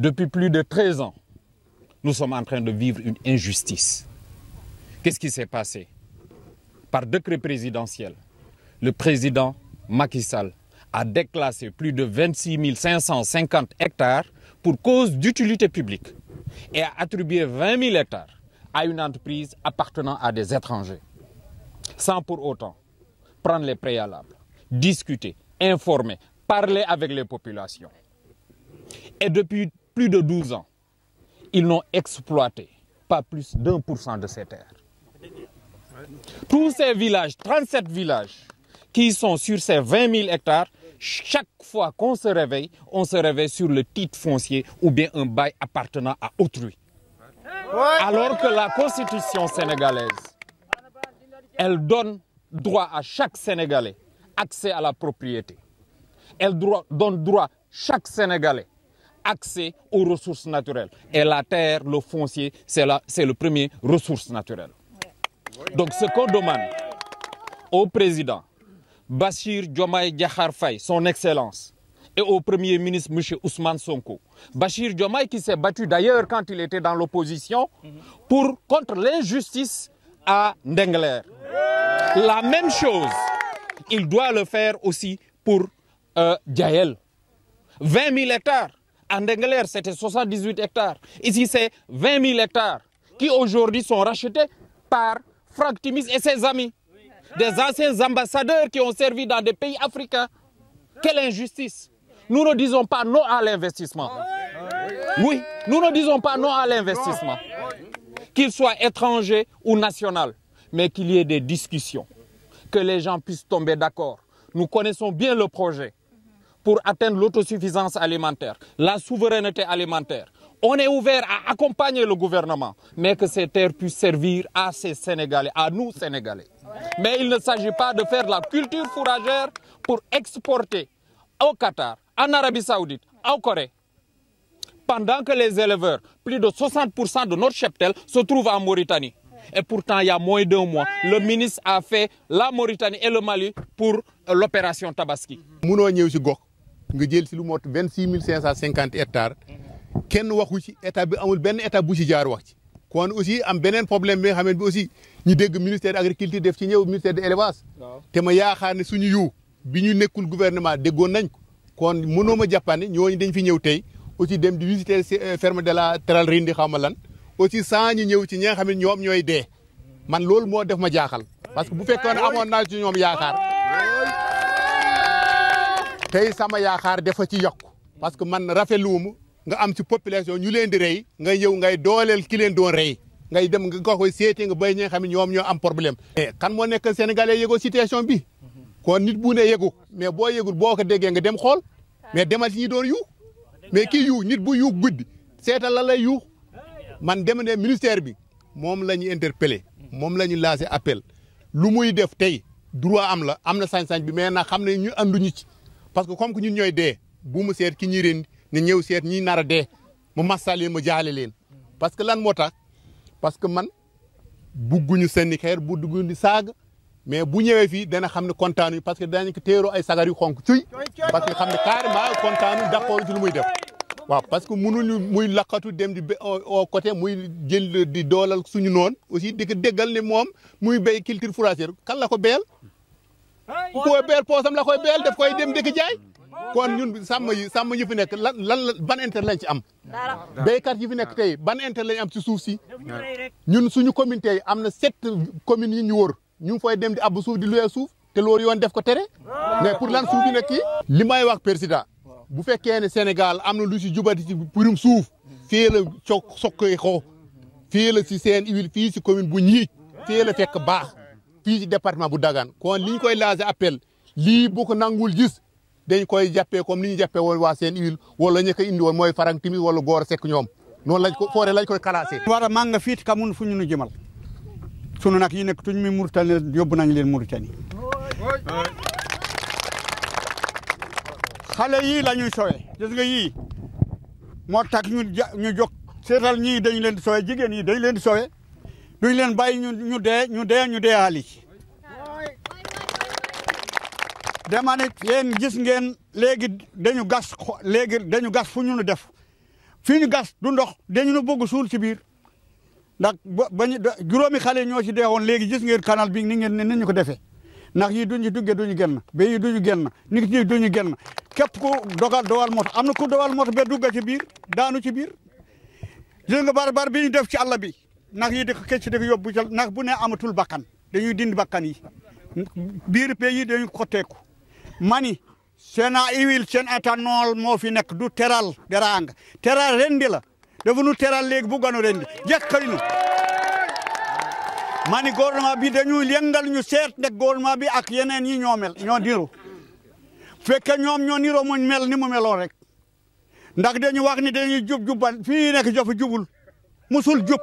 Depuis plus de 13 ans, nous sommes en train de vivre une injustice. Qu'est-ce qui s'est passé? Par décret présidentiel, le président Macky Sall a déclassé plus de 26 550 hectares pour cause d'utilité publique et a attribué 20 000 hectares à une entreprise appartenant à des étrangers, sans pour autant prendre les préalables, discuter, informer, parler avec les populations. Et depuis plus de 12 ans, ils n'ont exploité pas plus d'1% de ces terres. Tous ces villages, 37 villages, qui sont sur ces 20 000 hectares, chaque fois qu'on se réveille, on se réveille sur le titre foncier ou bien un bail appartenant à autrui. Alors que la constitution sénégalaise, elle donne droit à chaque Sénégalais accès à la propriété. Elle donne droit à chaque Sénégalais accès aux ressources naturelles. Et la terre, le foncier, c'est le premier ressource naturelle. Donc ce qu'on demande au président Bassirou Diomaye Diakhar Faye, son excellence, et au premier ministre M. Ousmane Sonko. Bassirou Diomaye qui s'est battu d'ailleurs quand il était dans l'opposition contre l'injustice à Ndengler. La même chose, il doit le faire aussi pour Diaël. 20 000 hectares. À Ndengler, c'était 78 hectares. Ici, c'est 20 000 hectares qui aujourd'hui sont rachetés par Franck Timis et ses amis. Des anciens ambassadeurs qui ont servi dans des pays africains. Quelle injustice! Nous ne disons pas non à l'investissement. Oui, nous ne disons pas non à l'investissement. Qu'il soit étranger ou national, mais qu'il y ait des discussions, que les gens puissent tomber d'accord. Nous connaissons bien le projet pour atteindre l'autosuffisance alimentaire, la souveraineté alimentaire. On est ouvert à accompagner le gouvernement, mais que ces terres puissent servir à ces Sénégalais, à nous Sénégalais. Mais il ne s'agit pas de faire de la culture fourragère pour exporter au Qatar, en Arabie Saoudite, en Corée. Pendant que les éleveurs, plus de 60% de notre cheptel, se trouvent en Mauritanie. Et pourtant, il y a moins d'un mois, le ministre a fait la Mauritanie et le Mali pour l'opération Tabaski. Munoo ñëw ci gox nga jël ci lu mot 26 550 hectares kenn waxu ci état bi amul benn état bu ci jaar wax ci. kon aussi am beneen problème bi nga xam ne bi aussi ñu dégg ministère de l'agriculture def ci ñëw ministère de l'élevage. te ma yaakaar ne suñu yu bi ñu nekkul gouvernement déggoon nañ ko. kon mënoo ma jàppane ñooñu dañ fi ñëw tey aussi dem di visiter ferme de la Teral Rindi xaw ma lan aussi sans ñu ñëw ci ñi nga xam ne ñoom ñooy dee man loolu moo def ma jaaxal parce que bu fekkoon amoon naa ci ñoom yaakaar tey sama yaakaar dafa ci yokku parce que man rafetluwuma nga am ci population ñu leen di rey ngay ñëw ngay dooleel ki leen doon rey ngay dem nga koy seeti nga béy ñi nga xam ne ñoom ñoo am problème. kan moo nekk Sénégalais yëgoo situation bi kon nit bu ne yëgu mais boo yëgul boo ko déggee nga dem xool mais demal ci ñi doon yu mais kii yu nit bu yu guddi seetal la lay yu man dem ne ministère bi moom la ñu interpellé moom la ñu lancé appel lu muy def tey droit am na sañ-sañ bi mais nag xam ne ñu anduñu ci parce que comme que ñun ñooy dee bu mu seet ki ñuy ren ne ñëw seet ñi nar a dee mu massa leen mu jaale leen parce que lan moo tax parce que man bugguñu seen xeer bu dugguñu saaga mais bu ñëwee fii dana xam ne kontaanuñu parce que danañ ko téeroo ay sagar yu xonk cuy parce que xam ne carrément kontaanuñu d'accord ci lu muy def waaw parce que mënuñu muy lakkatu dem di au côté muy jël di doolal suñu noonu aussi di ko déggal ne moom muy béy culture fourragère kan la ko béyal koy béyal poosam la koy béyal daf koy dem dëkk jaay kon ñun sàmm yi fi nekk lan ban intérêt lañ ci am béykat yi fi nekk tey ban intérêt lañ am ci suuf si ñun suñu commune tey am na 7 communes yi ñu wër ñu ngi fay dem di abbu suuf di luye suuf te loolu yoon def ko tere mais pour lan suuf bi nekk kii li may wax président bu fekkee ne Sénégal am na lu si jubati ci purum suuf fii la sokkee xoo fii la si seen huile fii si commune bu Ñiij fii la fekk baax fii si département bu Dagana kon li ñu koy lancé appel lii bu ko nangul gis dañ koy jàppee comme ni ñu jàppee woon waa seen huile wala ñu ko indi woon mooy Franck Timis wala Gora Seck ñoom noonu lañ ko foore lañ koy classé. wara maa nga fiit kamun fu ñu nu jëmal sunu nag yi nekk tuñ mi Mauritanie yóbbu nañ leen Mauritanie xale yii la ñuy sowe gis nga yii moo tax ñu jóg seetal ñii dañu leen di sowe jigéen yi dañu leen di sowe duñ leen bàyyi ñu dee haali dama ne yéen gis ngeen léegi dañu gas fu ñu nu def fii ñu gas du ndox dañu nu bëgg suul ci biir ndax bañu juróomi xale ñoo ci deewoon léegi gis ngeen canal bi ni ngeen ni ñu ko defee ndax yi duñu duggee duñu génn ba yi duñu génn nit ñi duñu génn képp ku dowal moto am na ku dowal moto ba dugga ci biir daanu ci biir gis nga bar bi ñu def ci àll bi ndax yi di ko kecc di ko yóbbu ndax bu ne amatul bakkan dañuy dindi bakkan yi biir pays yi dañu xotteeku mani seen huile seen éthanol moo fi nekk du teral deraanga teral rendi la dafa nu teral léegi bu ganu rendi jekkali nu mani gouvernement bi dañuy yëngal ñu seet ne gouvernement bi ak yeneen yi ñoo mel ñoo niru fekke ñoom ñoo niroo muñ mel ni mu meloon rek ndax dañu wax ni dañuy jubban fii nekk jafa jubul musul jub